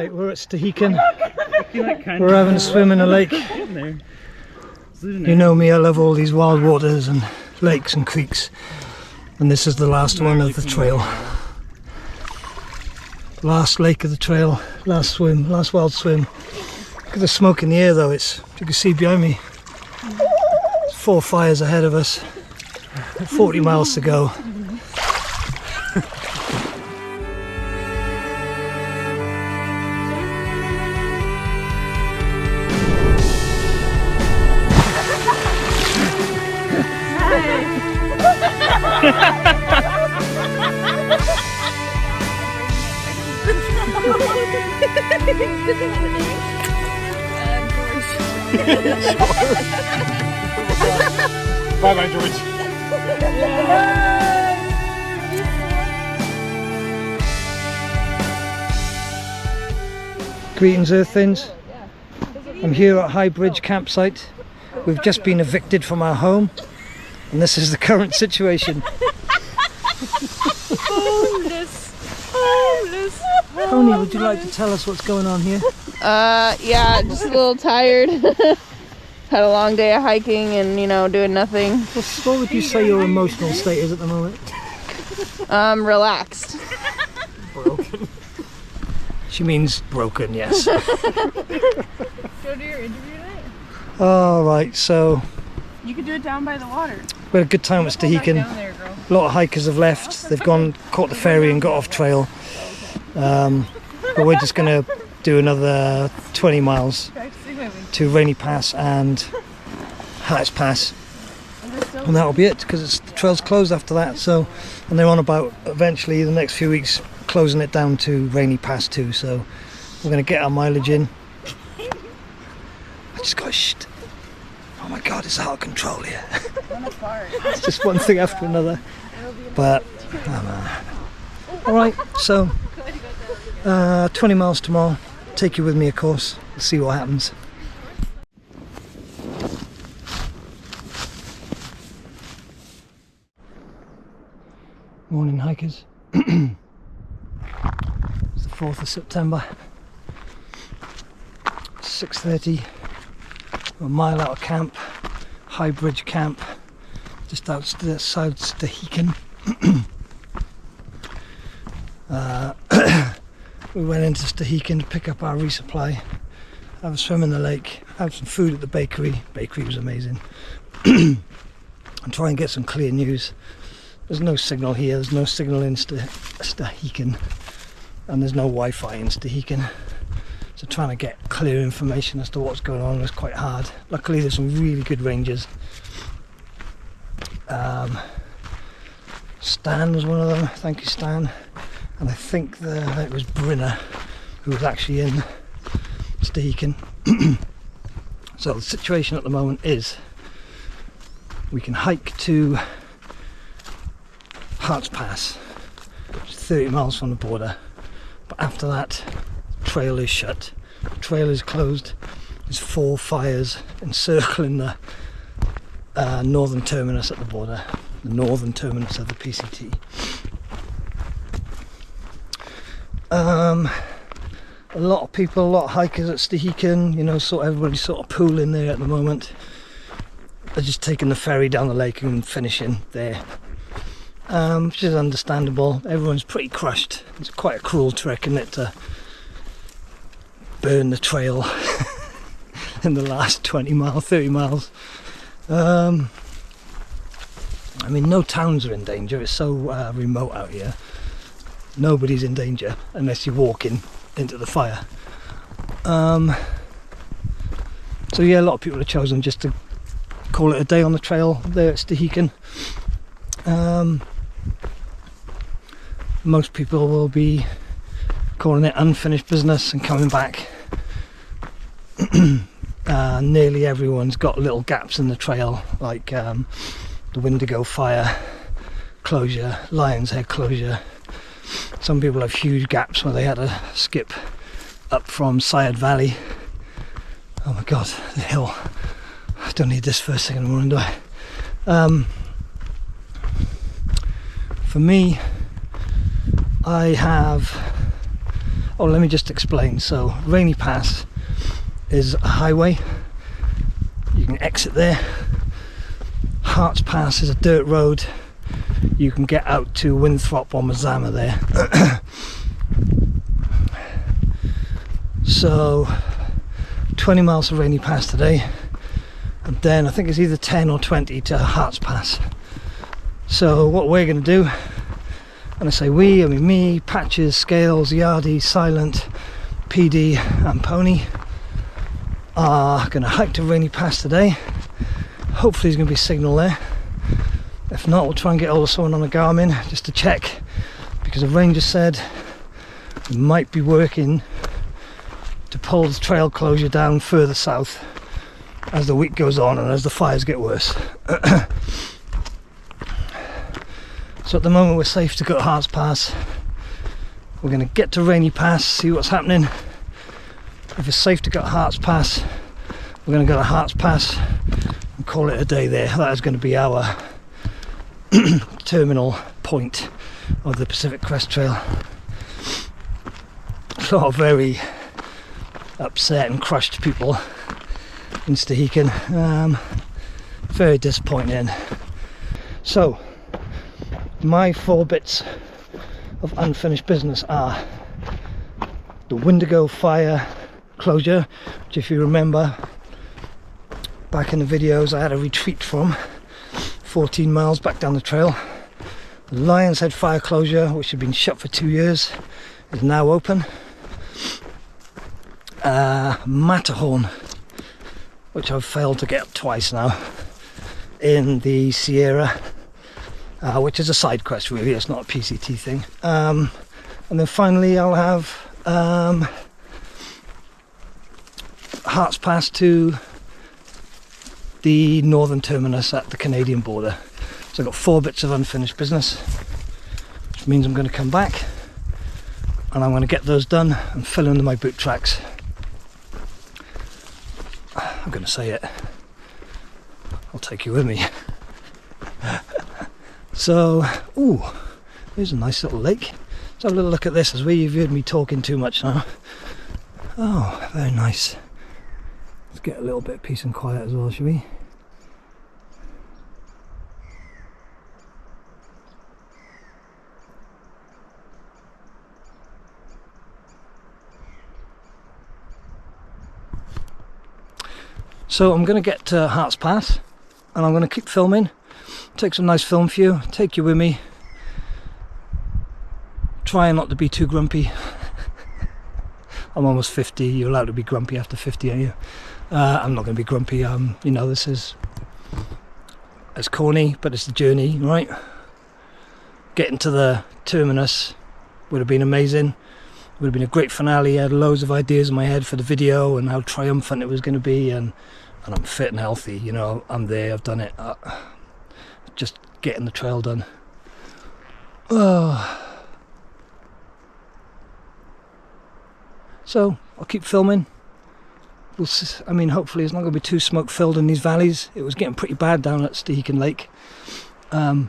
Right, we're at Stehekin. We're having a swim in a lake. You know me, I love all these wild waters and lakes and creeks. And this is the last one of the trail. Last lake of the trail, last swim, last wild swim. Look at the smoke in the air though, you can see behind me. 4 fires ahead of us, 40 miles to go. Bye bye, George. Greetings, Earthins. I'm here at High Bridge campsite. We've just been evicted from our home, and this is the current situation. Homeless. Tony, would you like to tell us what's going on here? Yeah, just a little tired. Had a long day of hiking and, doing nothing. What would you say your emotional state is at the moment? Relaxed. Broken. She means broken, yes. Go do your interview tonight? Alright, so You could do it down by the water. we had a good time at Stehekin. Down there, girl. A lot of hikers have left. They've gone, caught the ferry and got off trail. But we're just going to do another 20 miles to Rainy Pass and Hart Pass, and that'll be it, because the trail's closed after that. So, and they're on about eventually the next few weeks closing it down to Rainy Pass too. So we're going to get our mileage in. I just got oh my god, it's out of control here. It's just one thing after another. But alright, so 20 miles tomorrow. Take you with me, of course. We'll see what happens. Morning, hikers. It's the 4th of September. 6:30. We're a mile out of camp. High Bridge camp, just outside Stehekin. We went into Stehekin to pick up our resupply, have a swim in the lake, have some food at the bakery. Bakery was amazing. And try and get some clear news. There's no signal here, there's no signal in Stehekin, and there's no Wi-Fi in Stehekin. So trying to get clear information as to what's going on was quite hard. Luckily there's some really good rangers. Stan was one of them, thank you Stan. And I think it was Brynner who was actually in Stehekin. So the situation at the moment is we can hike to Hart Pass, which is 30 miles from the border, but after that the trail is shut, the trail is closed. There's 4 fires encircling the northern terminus at the border, the northern terminus of the PCT. A lot of people, a lot of hikers at Stehekin, everybody's sort of pooling there at the moment. They're just taking the ferry down the lake and finishing there, which is understandable. Everyone's pretty crushed. It's quite a cruel trick, isn't it, to burn the trail in the last 20 miles, 30 miles. I mean, no towns are in danger. It's so remote out here. Nobody's in danger unless you're walking into the fire. So yeah, a lot of people have chosen just to call it a day on the trail there at Stehekin. Most people will be calling it unfinished business and coming back. Nearly everyone's got little gaps in the trail, like the Windigo fire closure, Lion's Head closure. Some people have huge gaps where they had to skip up from Syed Valley. Oh my god, the hill. I don't need this first thing in the morning, do I? For me, I have Oh, let me just explain. So Rainy Pass is a highway. You can exit there. Hart's Pass is a dirt road. You can get out to Winthrop or Mazama there. So 20 miles to Rainy Pass today, and then I think it's either 10 or 20 to Hart's Pass. So what we're going to do, and I say we, I mean me, Patches, Scales, Yardy, Silent, PD and Pony, are going to hike to Rainy Pass today. Hopefully there's going to be signal there. If not, we'll try and get hold of someone on a Garmin just to check, because the ranger said we might be working to pull the trail closure down further south as the week goes on and as the fires get worse. So at the moment we're safe to go to Hart's Pass. We're going to get to Rainy Pass, see what's happening. If it's safe to go to Hart's Pass, we're going to go to Hart's Pass and call it a day there. That is going to be our terminal point of the Pacific Crest Trail. A lot of very upset and crushed people in Stehekin. Very disappointing. So my 4 bits of unfinished business are the Wendigo fire closure, which if you remember back in the videos I had a retreat from 14 miles back down the trail. The Lion's Head fire closure, which had been shut for 2 years, is now open. Matterhorn, which I've failed to get up twice now, in the Sierra, which is a side quest really, it's not a PCT thing. And then finally I'll have Hart's Pass to the northern terminus at the Canadian border. So I've got 4 bits of unfinished business, which means I'm going to come back and I'm going to get those done and fill into my boot tracks. I'm going to say it, I'll take you with me. So, ooh, there's a nice little lake. Let's have a little look at this, as you've heard me talking too much now. Oh, very nice. Let's get a little bit of peace and quiet as well, shall we? So I'm going to get to Hart's Pass and I'm going to keep filming, take some nice film for you, take you with me, trying not to be too grumpy. I'm almost 50, you're allowed to be grumpy after 50, aren't you? I'm not going to be grumpy, you know, this is, it's corny, but it's the journey, right? Getting to the terminus would have been amazing. Would have been a great finale. I had loads of ideas in my head for the video and how triumphant it was going to be, and I'm fit and healthy, you know, I'm there, I've done it. Just getting the trail done. Oh. So I'll keep filming. I mean, hopefully it's not going to be too smoke filled in these valleys. It was getting pretty bad down at Stehekin Lake. We're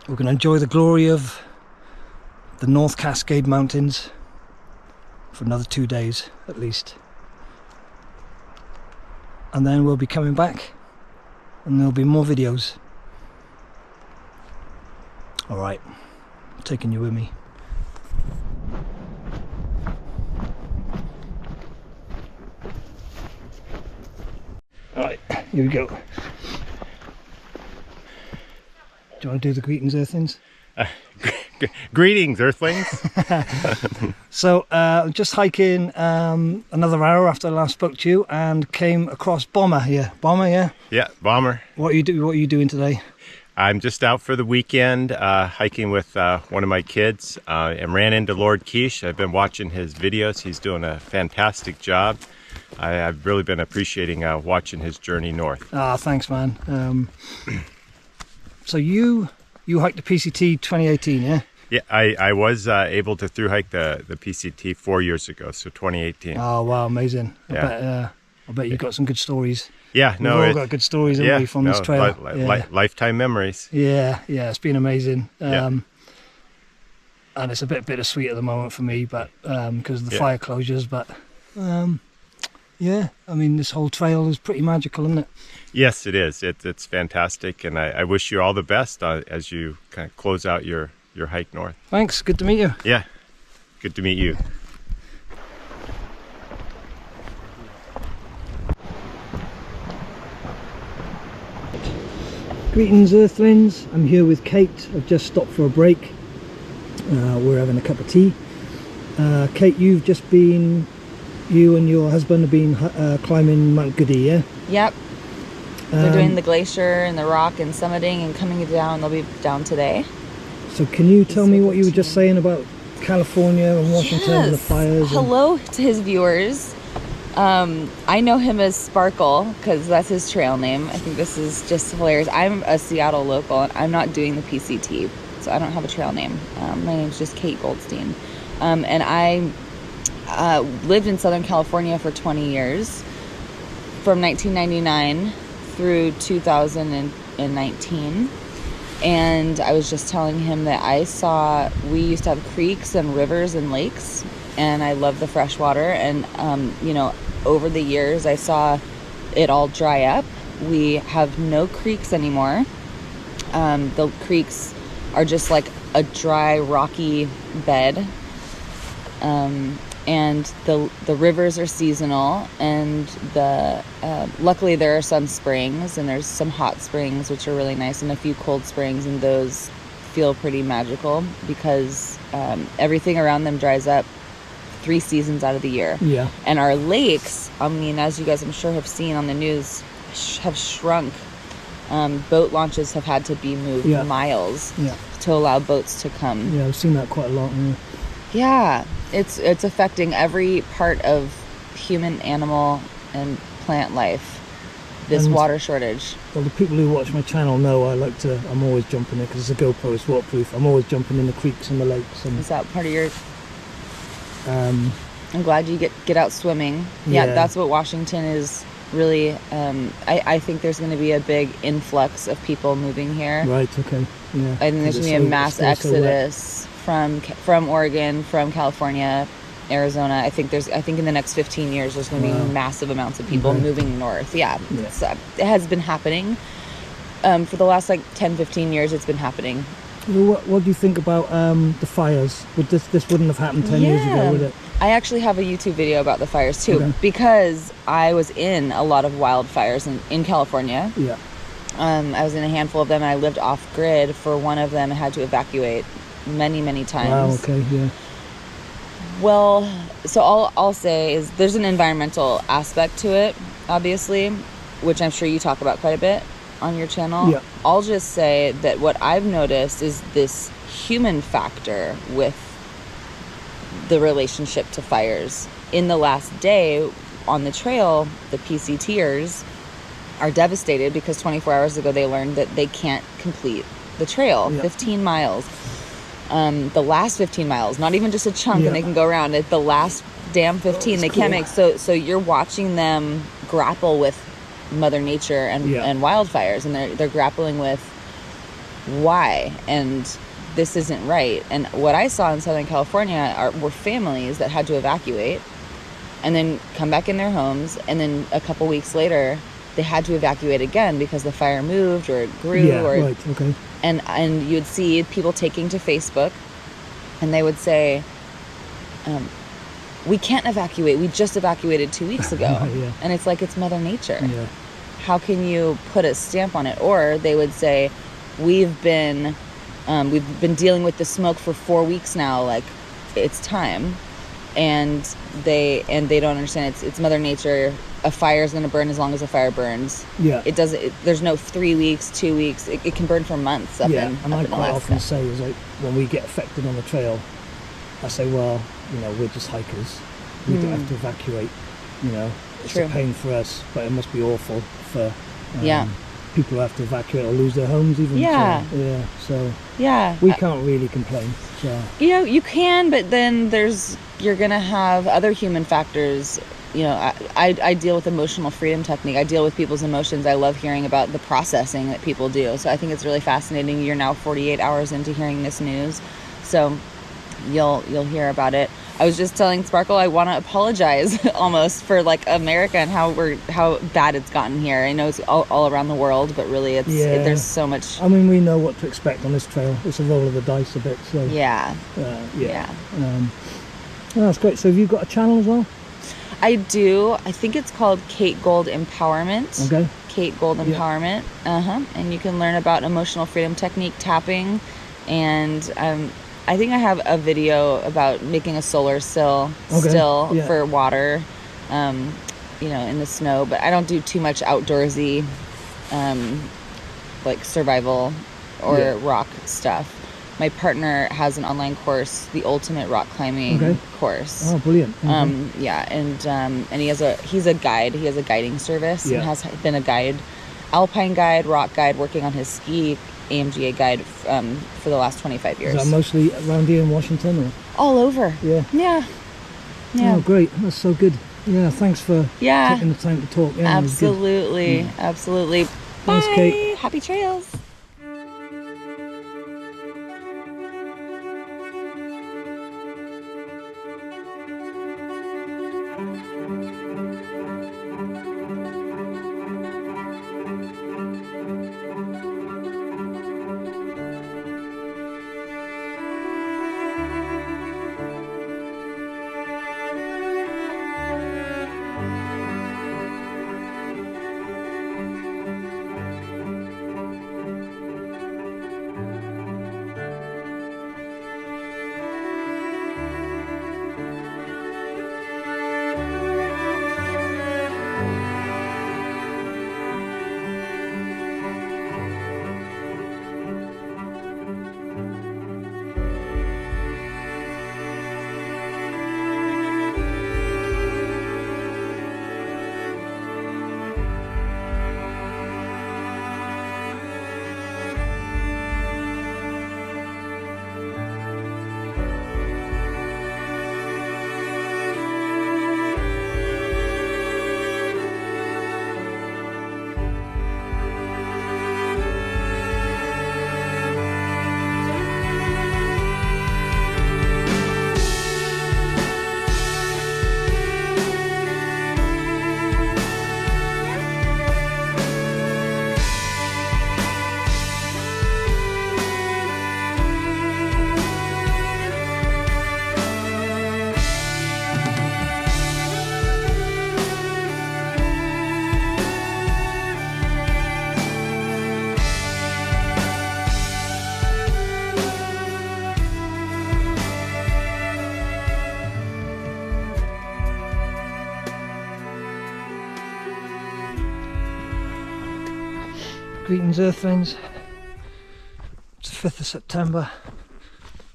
going to enjoy the glory of the North Cascade Mountains for another 2 days at least, and then we'll be coming back and there'll be more videos. Alright, I'm taking you with me. Alright, here we go. Do you want to do the greetings, Earthlings? Greetings, Earthlings. So just hiking another hour after I last spoke to you, and came across Bomber here. Bomber, yeah? Yeah, Bomber. What are you doing today? I'm just out for the weekend, hiking with one of my kids, and ran into Lord Quiche. I've been watching his videos. He's doing a fantastic job. I've really been appreciating watching his journey north. Ah, thanks, man. So you hiked the PCT 2018, yeah? Yeah, I was able to through hike the PCT 4 years ago, so 2018. Oh wow, amazing! Yeah. I bet you got some good stories. Yeah, We've all got good stories away from this trail. Lifetime memories. Yeah, it's been amazing. and it's a bit bittersweet at the moment for me, but because of the Yeah. fire closures. But yeah, I mean, this whole trail is pretty magical, isn't it? Yes, it is. It's fantastic, and I wish you all the best as you kind of close out your hike north. Thanks. Good to meet you. Yeah, good to meet you. Greetings, Earthlings. I'm here with Kate. I've just stopped for a break. We're having a cup of tea. Kate, you and your husband have been climbing Mount Goody, yeah? Yep. They're doing the glacier and the rock and summiting and coming down. They'll be down today. So can you tell me what you were just saying about California and Washington and the fires? Hello to his viewers. I know him as Sparkle because that's his trail name. I think this is just hilarious. I'm a Seattle local and I'm not doing the PCT, so I don't have a trail name. My name's just Kate Goldstein. And I lived in Southern California for 20 years, from 1999 through 2019. And I was just telling him that we used to have creeks and rivers and lakes, and I love the fresh water. And, over the years, I saw it all dry up. We have no creeks anymore. The creeks are just like a dry, rocky bed. And the rivers are seasonal, and luckily there are some springs, and there's some hot springs which are really nice, and a few cold springs, and those feel pretty magical because everything around them dries up 3 seasons out of the year. Yeah. And our lakes, I mean, as you guys I'm sure have seen on the news, have shrunk. Boat launches have had to be moved miles to allow boats to come. Yeah, I've seen that quite a lot. Yeah, it's affecting every part of human, animal, and plant life. This water shortage. Well, the people who watch my channel know I'm always jumping in because it's a GoPro, it's waterproof. I'm always jumping in the creeks and the lakes. And is that part of your... I'm glad you get out swimming. Yeah, that's what Washington is really... I think there's going to be a big influx of people moving here. Right, okay. Yeah. I think there's going to be a mass exodus from Oregon, from California, Arizona. I think in the next 15 years there's going to be massive amounts of people moving north. Yeah. It has been happening. For the last 10-15 years it's been happening. Well, what do you think about the fires? This wouldn't have happened 10 years ago, would it? I actually have a YouTube video about the fires too, because I was in a lot of wildfires in California. Yeah. I was in a handful of them, and I lived off grid for one of them. I had to evacuate many times. Wow, okay, yeah. Well, so all I'll say is there's an environmental aspect to it, obviously, which I'm sure you talk about quite a bit on your channel. Yeah. I'll just say that what I've noticed is this human factor with the relationship to fires. In the last day on the trail, the PCTers are devastated because 24 hours ago they learned that they can't complete the trail, 15 miles. The last 15 miles, not even just a chunk and they can go around it, the last damn 15 they can't make. So you're watching them grapple with Mother Nature and wildfires, and they're grappling with why, and this isn't right. And what I saw in Southern California were families that had to evacuate and then come back in their homes, and then a couple weeks later they had to evacuate again because the fire moved or it grew. Right, okay. And you'd see people taking to Facebook, and they would say, we can't evacuate, we just evacuated 2 weeks ago. And it's like, it's Mother Nature. How can you put a stamp on it? Or they would say, we've been dealing with the smoke for 4 weeks now, like it's time. And they don't understand it's Mother Nature. A fire is going to burn as long as a fire burns. It doesn't. There's no 3 weeks, 2 weeks. It can burn for months up in and I in quite Alaska. often say is like when we get affected on the trail, I say, well, we're just hikers. We don't have to evacuate. It's a pain for us, but it must be awful for people who have to evacuate or lose their homes even. So we can't really complain. So you can, but then you're gonna have other human factors. I deal with emotional freedom technique. I deal with people's emotions. I love hearing about the processing that people do. So I think it's really fascinating. You're now 48 hours into hearing this news. So you'll hear about it. I was just telling Sparkle I want to apologize almost for like America and how bad it's gotten here. I know it's all around the world, but really there's so much. I mean, we know what to expect on this trail. It's a roll of the dice a bit. So Yeah. Oh, that's great. So have you got a channel as well? I do. I think it's called Kate Gold Empowerment. Okay. Kate Gold Empowerment. And you can learn about emotional freedom technique, tapping, and I think I have a video about making a solar still for water, you know, in the snow. But I don't do too much outdoorsy, like survival or rock stuff. My partner has an online course, the Ultimate Rock Climbing course. Oh, brilliant! And he's a guide. He has a guiding service and has been a guide, alpine guide, rock guide, working on his ski AMGA guide for the last 25 years. Is that mostly around here in Washington, or all over? Yeah. Oh, great! That's so good. Yeah, thanks for taking the time to talk. Yeah, absolutely. Thanks, Bye. Kate. Happy trails. Greetings, Earthlings. It's the 5th of September.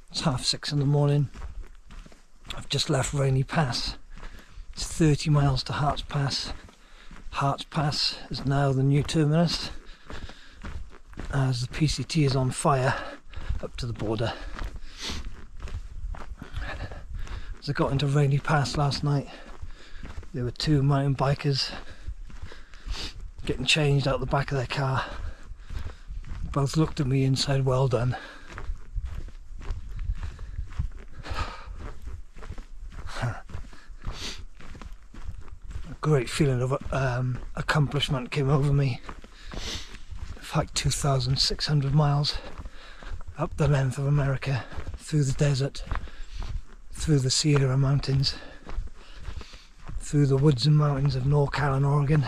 It's 6:30 in the morning. I've just left Rainy Pass. It's 30 miles to Hart's Pass. Hart's Pass is now the new terminus, as the PCT is on fire up to the border. As I got into Rainy Pass last night, there were two mountain bikers getting changed out the back of their car. Both looked at me and said, "Well done." A great feeling of accomplishment came over me. I've hiked 2,600 miles up the length of America, through the desert, through the Sierra Mountains, through the woods and mountains of NorCal and Oregon,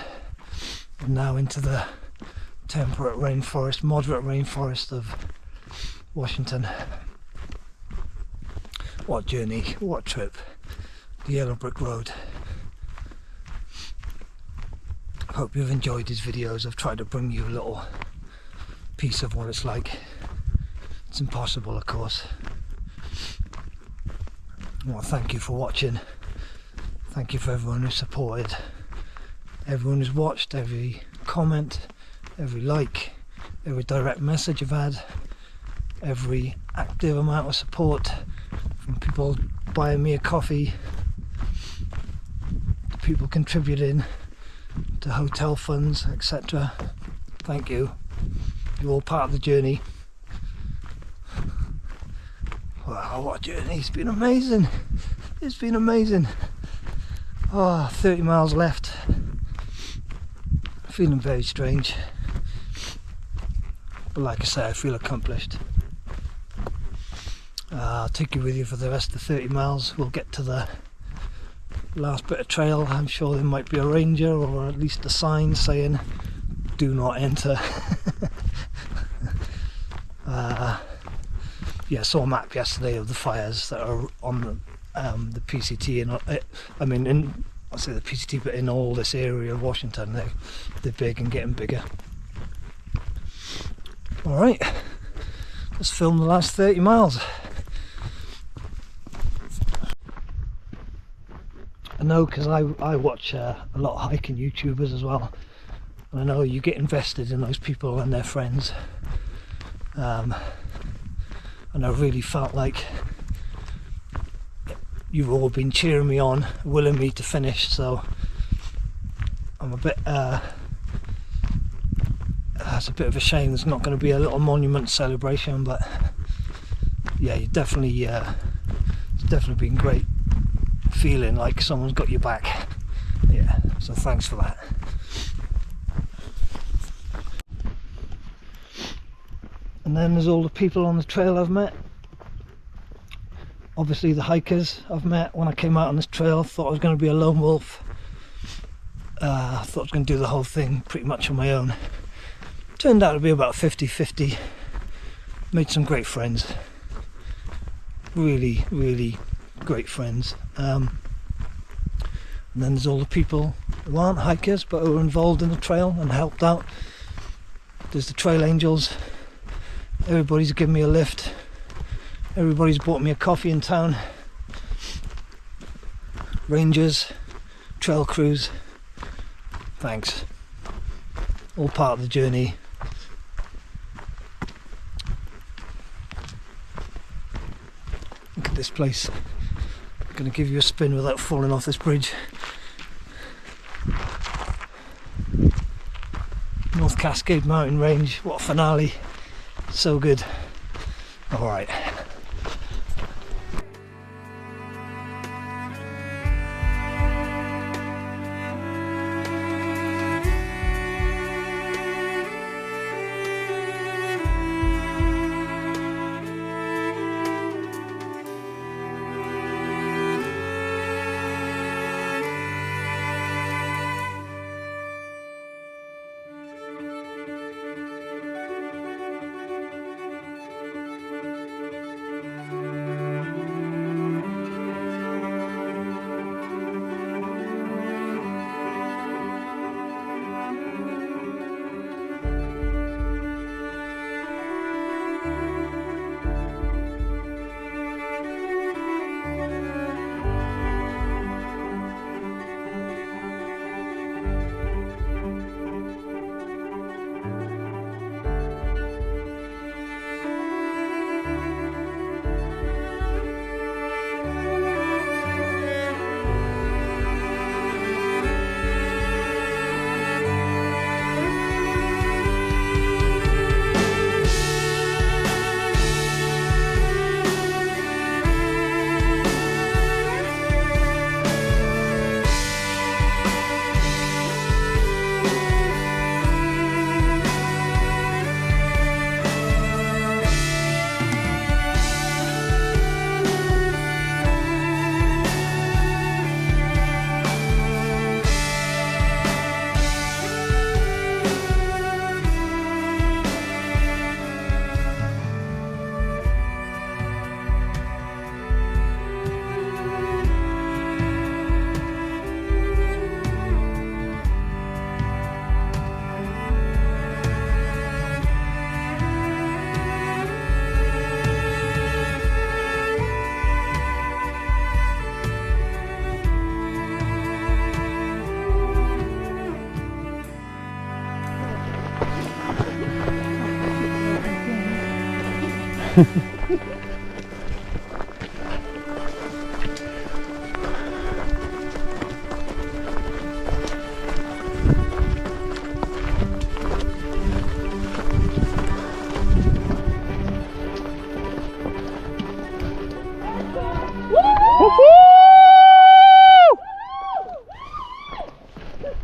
and now into the temperate rainforest, moderate rainforest of Washington. What journey, what trip. The Yellow Brick Road. I hope you've enjoyed these videos. I've tried to bring you a little piece of what it's like. It's impossible, of course. Well, thank you for watching. Thank you for everyone who supported, everyone who's watched, every comment, every like, every direct message I've had, every active amount of support from people buying me a coffee, to people contributing to hotel funds, etc. Thank you. You're all part of the journey. Oh, what a journey. It's been amazing. It's been amazing. Oh, 30 miles left. Feeling very strange. But like I say, I feel accomplished. I'll take you with you for the rest of the 30 miles. We'll get to the last bit of trail. I'm sure there might be a ranger or at least a sign saying do not enter. Yeah, I saw a map yesterday of the fires that are on the PCT, and I mean, I say the PCT, but in all this area of Washington, they're big and getting bigger. All right, let's film the last 30 miles. I know, because I watch a lot of hiking YouTubers as well, and I know you get invested in those people and their friends. And I really felt like you've all been cheering me on, willing me to finish, so I'm a bit it's a bit of a shame there's not going to be a little monument celebration, but yeah, you definitely it's definitely been great feeling like someone's got your back. Yeah, so thanks for that. And then there's all the people on the trail I've met. Obviously the hikers I've met when I came out on this trail. Thought I was going to be a lone wolf. Thought I was going to do the whole thing pretty much on my own. Turned out to be about 50-50. Made some great friends. Really, really great friends. And then there's all the people who aren't hikers but who are involved in the trail and helped out. There's the trail angels. Everybody's given me a lift. Everybody's bought me a coffee in town. Rangers, trail crews, thanks. All part of the journey. Look at this place. I'm going to give you a spin without falling off this bridge. North Cascade Mountain Range, what a finale. So good. All right.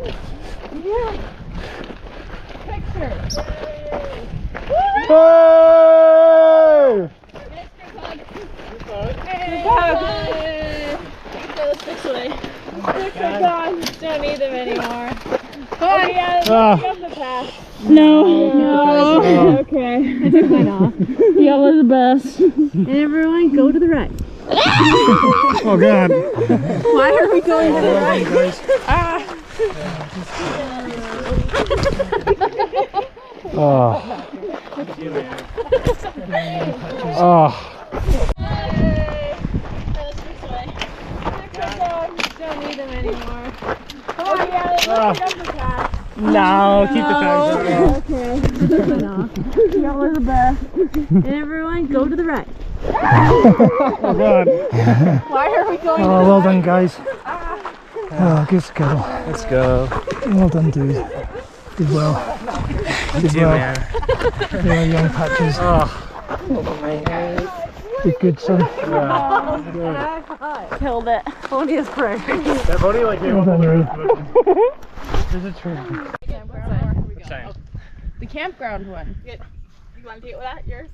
Yeah. Picture. Hey! This way. Picks are gone. Don't need them anymore. Oh yeah, looking up the path. No. Okay. I took mine off. Y'all are the best. And everyone go to the right. Oh god. Why are we going to the right? Oh. Oh. Don't need them anymore. Oh yeah, looking up the path. No, keep the tags. Okay. Y'all are the best. And everyone go to the right. Oh god. Why are we going to the Oh, well done, right? guys. Oh, good skill. Let's go. Well done, dude. Did well. Did well. Yeah, young patches. Oh, did good, son. Killed it. Only is prayer. That Bodie like Well done, Ruth. There's a tree. The campground one. You want to deal with that? Yours?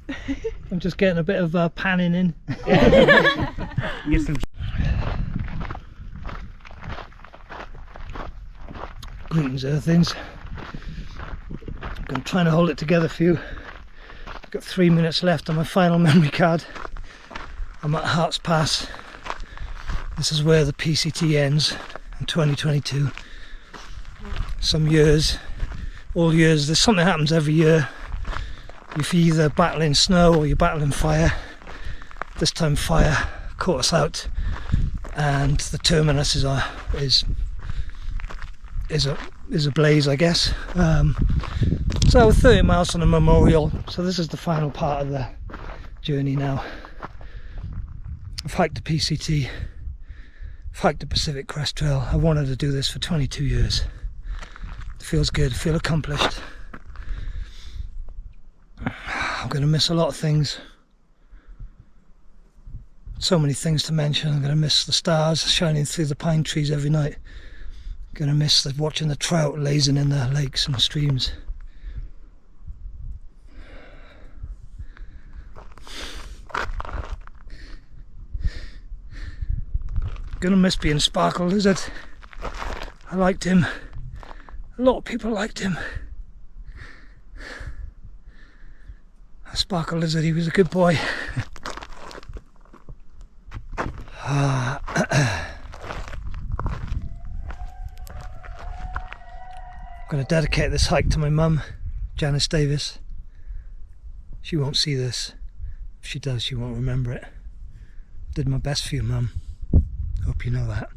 I'm just getting a bit of panning in. Get some. Greetings, Earthings. I'm trying to hold it together for you. I've got 3 minutes left on my final memory card. I'm at Hart's Pass. This is where the PCT ends in 2022. Some years, all years, there's something that happens every year. You're either battling snow or you're battling fire. This time fire caught us out, and the terminus is ablaze, I guess. So 30 miles from the memorial. So this is the final part of the journey now. I've hiked the PCT. I've hiked the Pacific Crest Trail. I wanted to do this for 22 years. It feels good, I feel accomplished. I'm going to miss a lot of things. So many things to mention. I'm going to miss the stars shining through the pine trees every night. I'm going to miss watching the trout lazing in the lakes and streams. Gonna miss being Sparkle Lizard. I liked him. A lot of people liked him. Sparkle Lizard, he was a good boy. I'm gonna dedicate this hike to my mum, Janice Davis. She won't see this. If she does, she won't remember it. Did my best for you, Mum. Hope you know that.